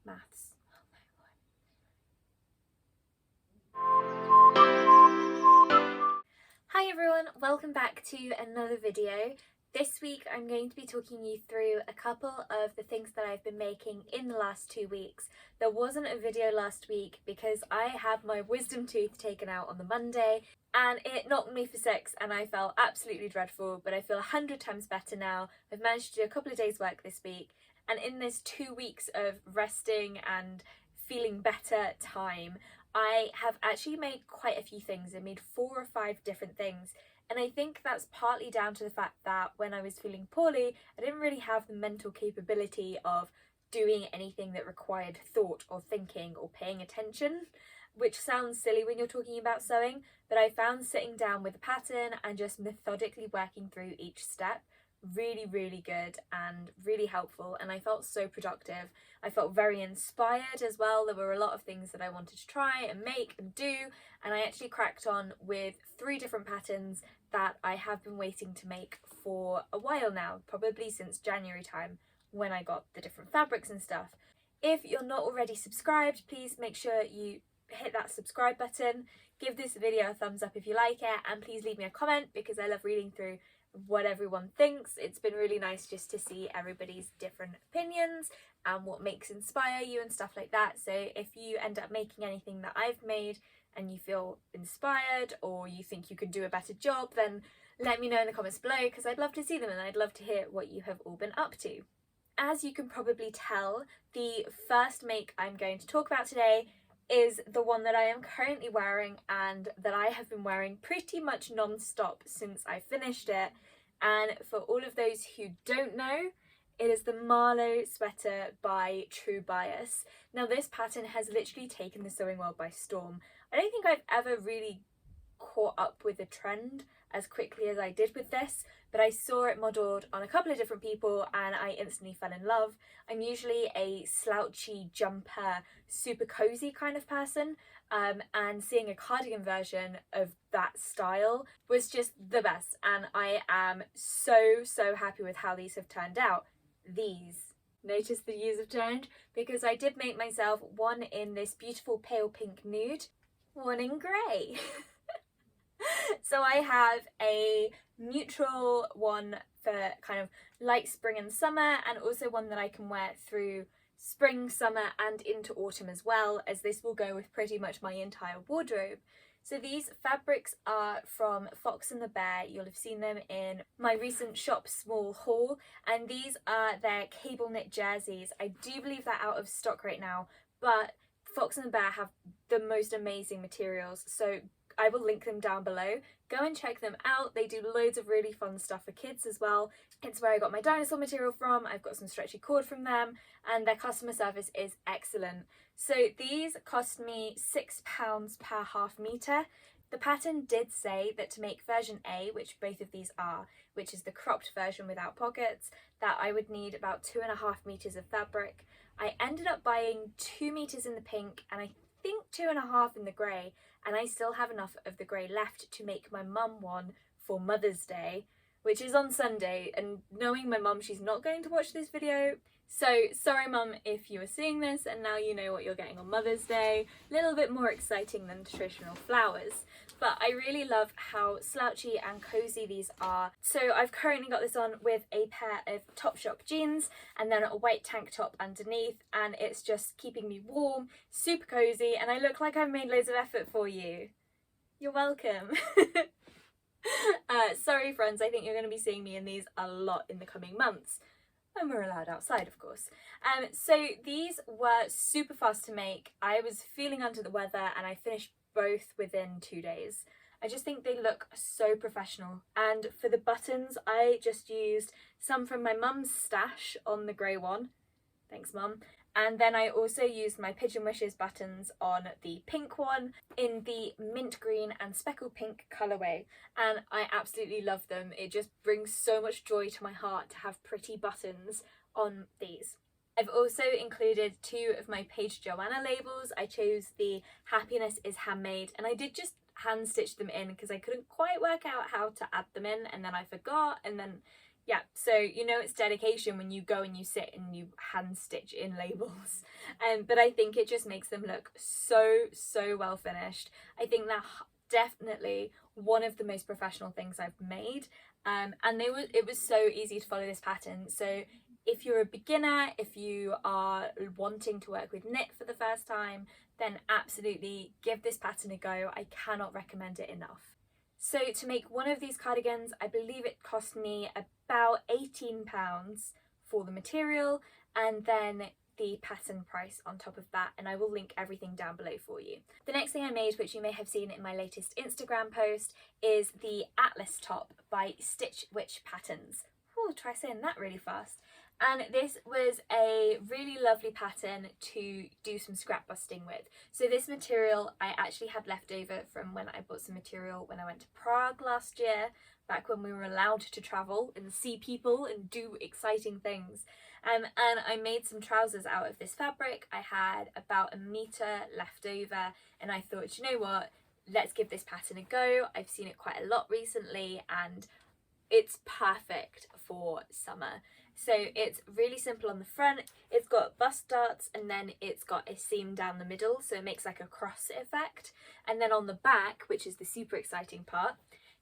Maths. Hi everyone, welcome back to another video. This week I'm going to be talking you through a couple of the things that I've been making in the last 2 weeks. There wasn't a video last week because I had my wisdom tooth taken out on the Monday and it knocked me for 6 and I felt absolutely dreadful, but I feel 100 times better now. I've managed to do a couple of days work this week, and in this 2 weeks of resting and feeling better time, I have actually made quite a few things. I made 4 or 5 different things, and I think that's partly down to the fact that when I was feeling poorly, I didn't really have the mental capability of doing anything that required thought or thinking or paying attention, which sounds silly when you're talking about sewing, but I found sitting down with a pattern and just methodically working through each step really good and really helpful, and I felt so productive. I felt very inspired as well. There were a lot of things that I wanted to try and make and do, and I actually cracked on with 3 different patterns that I have been waiting to make for a while now, probably since January time when I got the different fabrics and stuff. If you're not already subscribed, please make sure you hit that subscribe button, give this video a thumbs up if you like it, and please leave me a comment because I love reading through what everyone thinks. It's been really nice just to see everybody's different opinions and what makes inspire you and stuff like that. So if you end up making anything that I've made and you feel inspired or you think you could do a better job, then let me know in the comments below because I'd love to see them and I'd love to hear what you have all been up to. As you can probably tell, the first make I'm going to talk about today is the one that I am currently wearing and that I have been wearing pretty much non-stop since I finished it. And for all of those who don't know, it is the Marlow sweater by True Bias. Now this pattern has literally taken the sewing world by storm. I don't think I've ever really caught up with the trend as quickly as I did with this, but I saw it modelled on a couple of different people and I instantly fell in love. I'm usually a slouchy jumper, super cozy kind of person, and seeing a cardigan version of that style was just the best, and I am so happy with how these have turned out. Notice the hues have turned because I did make myself one in this beautiful pale pink nude, one in grey. So I have a neutral one for kind of light spring and summer, and also one that I can wear through spring, summer and into autumn as well, as this will go with pretty much my entire wardrobe. So these fabrics are from Fox and the Bear. You'll have seen them in my recent Shop Small haul, and these are their cable knit jerseys. I do believe they're out of stock right now, but Fox and the Bear have the most amazing materials, so I will link them down below. Go and check them out. They do loads of really fun stuff for kids as well. It's where I got my dinosaur material from. I've got some stretchy cord from them, and their customer service is excellent. So these cost me £6 per half metre. The pattern did say that to make version A, which both of these are, which is the cropped version without pockets, that I would need about 2.5 metres of fabric. I ended up buying 2 metres in the pink and I think 2.5 in the grey, and I still have enough of the grey left to make my mum one for Mother's Day, which is on Sunday. And knowing my mum, she's not going to watch this video, so sorry mum if you are seeing this and now you know what you're getting on Mother's Day. A little bit more exciting than traditional flowers, but I really love how slouchy and cozy these are. So I've currently got this on with a pair of Topshop jeans and then a white tank top underneath, and it's just keeping me warm, super cozy, and I look like I've made loads of effort for you. You're welcome. Sorry friends, I think you're going to be seeing me in these a lot in the coming months. When we're allowed outside, of course. So these were super fast to make. I was feeling under the weather and I finished both within 2 days. I just think they look so professional. And for the buttons, I just used some from my mum's stash on the grey one. Thanks mum. And then I also used my Pigeon Wishes buttons on the pink one in the mint green and speckled pink colourway, and I absolutely love them. It just brings so much joy to my heart to have pretty buttons on these. I've also included 2 of my Paige Joanna labels. I chose the Happiness is Handmade, and I did just hand stitch them in because I couldn't quite work out how to add them in, and then I forgot, and then Yeah, so you know it's dedication when you go and you sit and you hand stitch in labels. But I think it just makes them look so well finished. I think that definitely one of the most professional things I've made. And it was so easy to follow this pattern. So if you're a beginner, if you are wanting to work with knit for the first time, then absolutely give this pattern a go. I cannot recommend it enough. So to make one of these cardigans, I believe it cost me about £18 for the material, and then the pattern price on top of that, and I will link everything down below for you. The next thing I made, which you may have seen in my latest Instagram post, is the Atlas top by Stitch Witch Patterns. Ooh, try saying that really fast. And this was a really lovely pattern to do some scrap busting with. So this material I actually had left over from when I bought some material when I went to Prague last year, back when we were allowed to travel and see people and do exciting things. And I made some trousers out of this fabric. I had about a metre left over, and I thought, you know what, let's give this pattern a go. I've seen it quite a lot recently and it's perfect for summer. So it's really simple on the front, it's got bust darts, and then it's got a seam down the middle, so it makes like a cross effect. And then on the back, which is the super exciting part,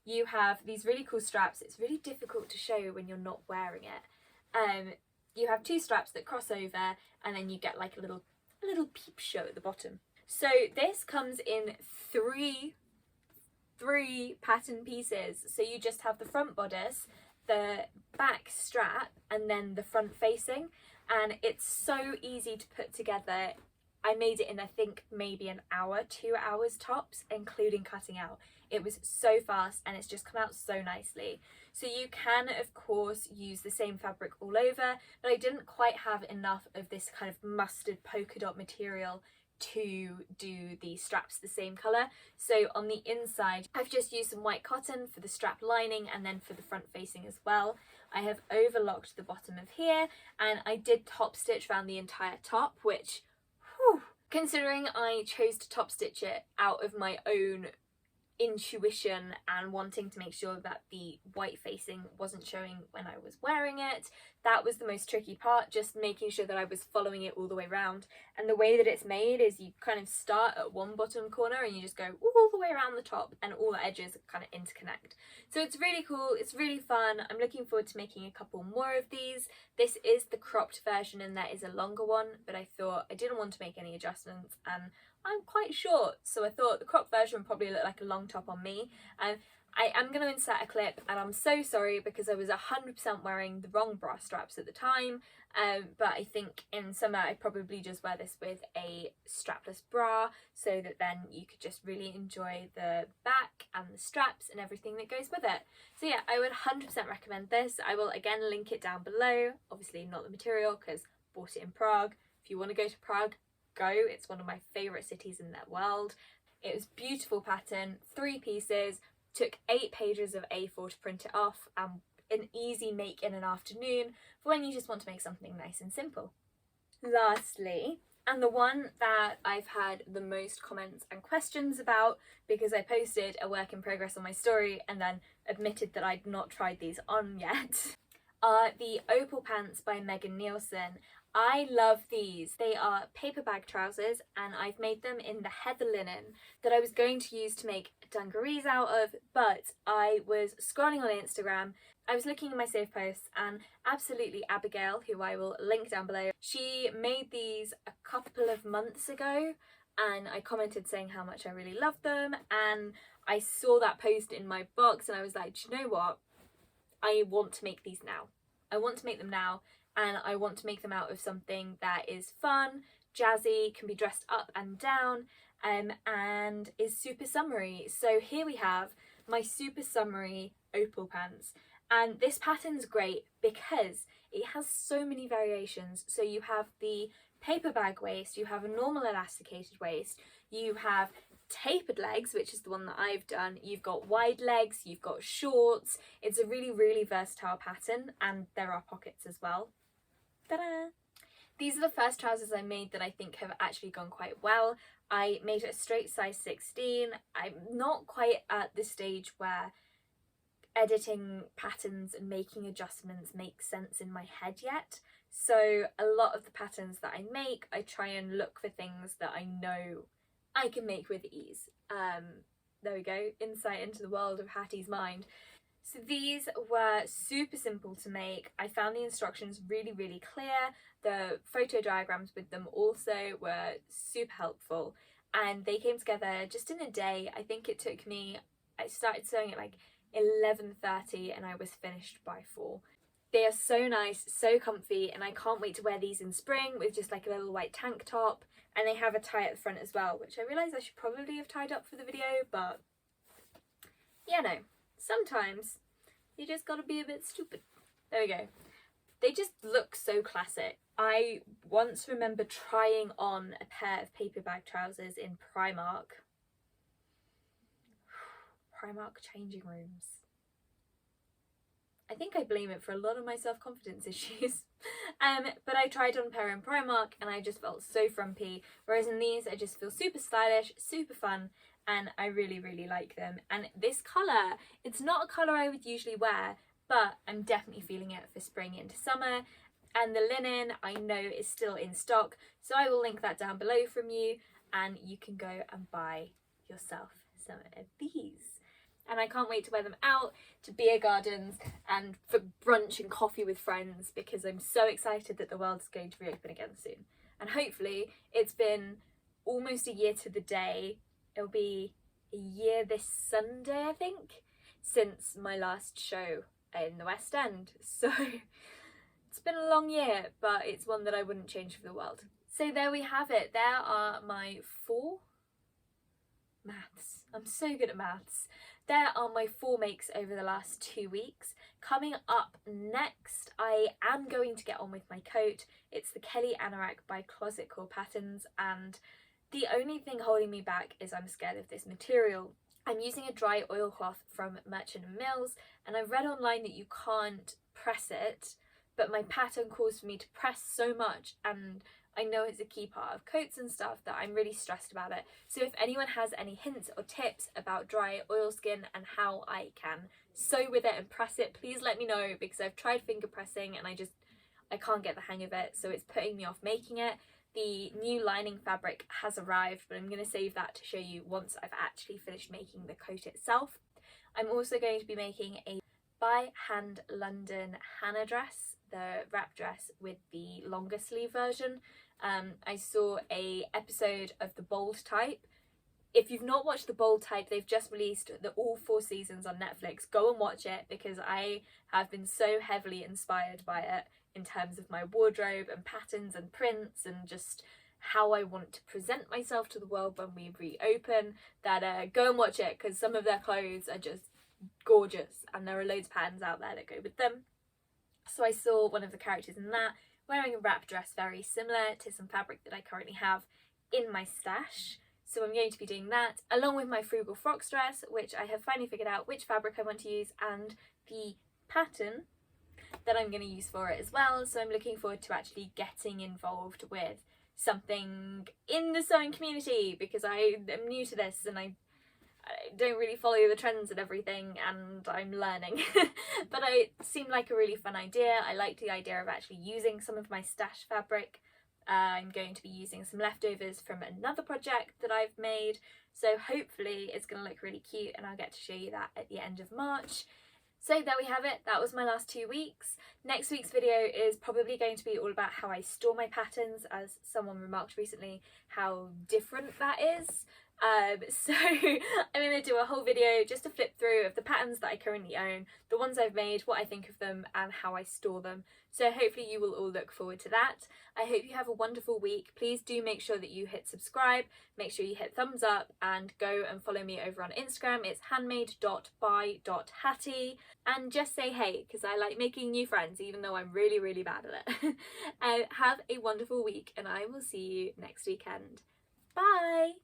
you have these really cool straps. It's really difficult to show when you're not wearing it. You have two straps that cross over, and then you get like a little peep show at the bottom. So this comes in three pattern pieces. So you just have the front bodice, the back strap, and then the front facing, and it's so easy to put together. I made it in, I think, maybe an hour, 2 hours tops, including cutting out. It was so fast and it's just come out so nicely. So you can, of course, use the same fabric all over, but I didn't quite have enough of this kind of mustard polka dot material to do the straps the same colour. So on the inside I've just used some white cotton for the strap lining, and then for the front facing as well I have overlocked the bottom of here, and I did top stitch around the entire top, which, whew, considering I chose to top stitch it out of my own intuition and wanting to make sure that the white facing wasn't showing when I was wearing it, that was the most tricky part, just making sure that I was following it all the way around. And the way that it's made is you kind of start at one bottom corner and you just go all the way around the top, and all the edges kind of interconnect. So it's really cool, it's really fun. I'm looking forward to making a couple more of these. This is the cropped version and there is a longer one, but I thought I didn't want to make any adjustments, and I'm quite short, so I thought the crop version would probably look like a long top on me. And I am going to insert a clip, and I'm so sorry because I was 100% wearing the wrong bra straps at the time, but I think in summer I'd probably just wear this with a strapless bra, so that then you could just really enjoy the back and the straps and everything that goes with it. So yeah, I would 100% recommend this. I will again link it down below, obviously not the material because I bought it in Prague. If you want to go to Prague, go. It's one of my favourite cities in the world. It was beautiful pattern, 3 pieces, took 8 pages of A4 to print it off, and an easy make in an afternoon for when you just want to make something nice and simple. Lastly, and the one that I've had the most comments and questions about, because I posted a work in progress on my story and then admitted that I'd not tried these on yet, are the Opal Pants by Megan Nielsen. I love these. They are paper bag trousers, and I've made them in the heather linen that I was going to use to make dungarees out of, but I was scrolling on Instagram, I was looking at my save posts, and absolutely Abigail, who I will link down below, she made these a couple of months ago, and I commented saying how much I really love them, and I saw that post in my box and I was like, do you know what? I want to make these now. I want to make them now, and I want to make them out of something that is fun, jazzy, can be dressed up and down, and is super summery. So here we have my super summery opal pants, and this pattern's great because it has so many variations. So you have the paper bag waist, you have a normal elasticated waist, you have tapered legs, which is the one that I've done, you've got wide legs, you've got shorts. It's a really versatile pattern, and there are pockets as well. Ta-da! These are the first trousers I made that I think have actually gone quite well. I made it a straight size 16. I'm not quite at the stage where editing patterns and making adjustments make sense in my head yet. So a lot of the patterns that I make, I try and look for things that I know I can make with ease. There we go, insight into the world of Hattie's mind. So these were super simple to make. I found the instructions really, really clear. The photo diagrams with them also were super helpful, and they came together just in a day. I think it took me, I started sewing at like 11:30 and I was finished by 4. They are so nice, so comfy, and I can't wait to wear these in spring with just like a little white tank top. And they have a tie at the front as well, which I realise I should probably have tied up for the video, but yeah, no. Sometimes you just gotta be a bit stupid. There we go. They just look so classic. I once remember trying on a pair of paper bag trousers in Primark. Primark changing rooms. I think I blame it for a lot of my self-confidence issues. But I tried on a pair in Primark and I just felt so frumpy, whereas in these I just feel super stylish, super fun, and I really, really like them. And this colour, it's not a colour I would usually wear, but I'm definitely feeling it for spring into summer. And the linen I know is still in stock, so I will link that down below from you, and you can go and buy yourself some of these. And I can't wait to wear them out to beer gardens and for brunch and coffee with friends, because I'm so excited that the world is going to reopen again soon. And hopefully, it's been almost a year to the day. It'll be a year this Sunday, I think, since my last show in the West End. So it's been a long year, but it's one that I wouldn't change for the world. So there we have it. There are my 4 maths. I'm so good at maths. There are my 4 makes over the last 2 weeks. Coming up next, I am going to get on with my coat. It's the Kelly Anorak by Closet Core Patterns, and the only thing holding me back is I'm scared of this material. I'm using a dry oilcloth from Merchant & Mills, and I've read online that you can't press it, but my pattern calls for me to press so much, and I know it's a key part of coats and stuff, that I'm really stressed about it. So if anyone has any hints or tips about dry oilskin and how I can sew with it and press it, please let me know, because I've tried finger pressing and I can't get the hang of it, so it's putting me off making it. The new lining fabric has arrived, but I'm going to save that to show you once I've actually finished making the coat itself. I'm also going to be making a by Hand London Hannah dress, the wrap dress with the longer sleeve version. I saw a episode of the Bold Type. If you've not watched the Bold Type, they've just released all 4 seasons on Netflix. Go and watch it, because I have been so heavily inspired by it in terms of my wardrobe and patterns and prints and just how I want to present myself to the world when we reopen, that go and watch it, because some of their clothes are just gorgeous and there are loads of patterns out there that go with them. So I saw one of the characters in that wearing a wrap dress very similar to some fabric that I currently have in my stash. So I'm going to be doing that along with my frugal frocks dress, which I have finally figured out which fabric I want to use and the pattern that I'm going to use for it as well. So I'm looking forward to actually getting involved with something in the sewing community, because I am new to this and I don't really follow the trends and everything, and I'm learning. But it seemed like a really fun idea. I liked the idea of actually using some of my stash fabric. I'm going to be using some leftovers from another project that I've made, so hopefully it's going to look really cute and I'll get to show you that at the end of March. So there we have it. That was my last 2 weeks. Next week's video is probably going to be all about how I store my patterns, as someone remarked recently how different that is. So I'm going to do a whole video just to flip through of the patterns that I currently own, the ones I've made, what I think of them and how I store them. So hopefully you will all look forward to that. I hope you have a wonderful week. Please do make sure that you hit subscribe, make sure you hit thumbs up, and go and follow me over on Instagram. It's handmade.by.hattie, and just say hey, because I like making new friends even though I'm really, really bad at it. Have a wonderful week and I will see you next weekend. Bye!